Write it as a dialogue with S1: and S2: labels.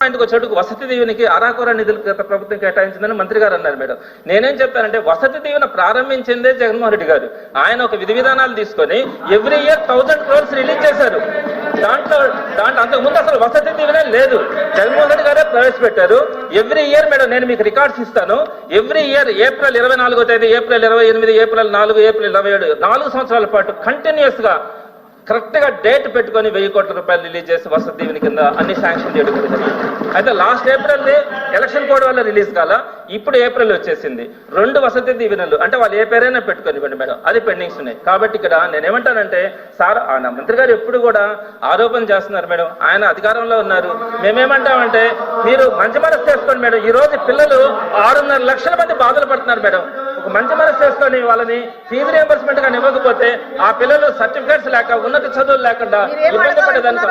S1: ఆయనకు వచ్చేట్టుకు వసతి దీవెనికి అరాకొర నిధులు గత ప్రభుత్వం కేటాయించిందని మంత్రి గారు అన్నారు మేడం. నేనేం చెప్పానంటే వసతి దీవెన ప్రారంభించిందే జగన్మోహన్ రెడ్డి గారు. ఆయన ఒక విధి విధానాలు తీసుకొని ఎవ్రీ ఇయర్ 1000 crores రిలీజ్ చేశారు. దాంట్లో అంతకుముందు అసలు వసతి దీవెనే లేదు. జగన్మోహన్ రెడ్డి గారే ప్రవేశపెట్టారు. ఎవ్రీ ఇయర్ మేడం నేను మీకు రికార్డ్స్ ఇస్తాను. ఎవ్రీ ఇయర్ ఏప్రిల్ 24వ తేదీ, ఏప్రిల్ 28, ఏప్రిల్ 4, ఏప్రిల్ 27 4 సంవత్సరాల పాటు కంటిన్యూస్ గా కరెక్ట్ గా డేట్ పెట్టుకొని 1000 కోట్ల రూపాయలు రిలీజ్ చేసి వసతి దీవెని కింద అన్ని శాంక్షన్ చేయడం జరిగింది. అయితే లాస్ట్ ఏప్రిల్ ఎలక్షన్ కోడ్ వల్ల రిలీజ్ కాల, ఇప్పుడు ఏప్రిల్ వచ్చేసింది. 2 వసతి దీవెనలు అంటే వాళ్ళు ఏ పేరైనా పెట్టుకొని మేడం, అది పెండింగ్స్ ఉన్నాయి. కాబట్టి ఇక్కడ నేనేమంటానంటే సార్ మంత్రి గారు ఎప్పుడు కూడా ఆరోపణ చేస్తున్నారు మేడం. ఆయన అధికారంలో ఉన్నారు. మేమేమంటామంటే మీరు మంచి మనసు చేసుకోండి మేడం. ఈ రోజు పిల్లలు 6.5 లక్షల మంది బాధలు పడుతున్నారు మేడం. ఒక మంచి మనసు చేసుకొని వాళ్ళని ఫీజు రియంబర్స్మెంట్ గా ఇవ్వకపోతే ఆ పిల్లలు సర్టిఫికేట్స్ లేక ఉన్నత చదువులు లేకుండా ఇబ్బంది పడేదానికి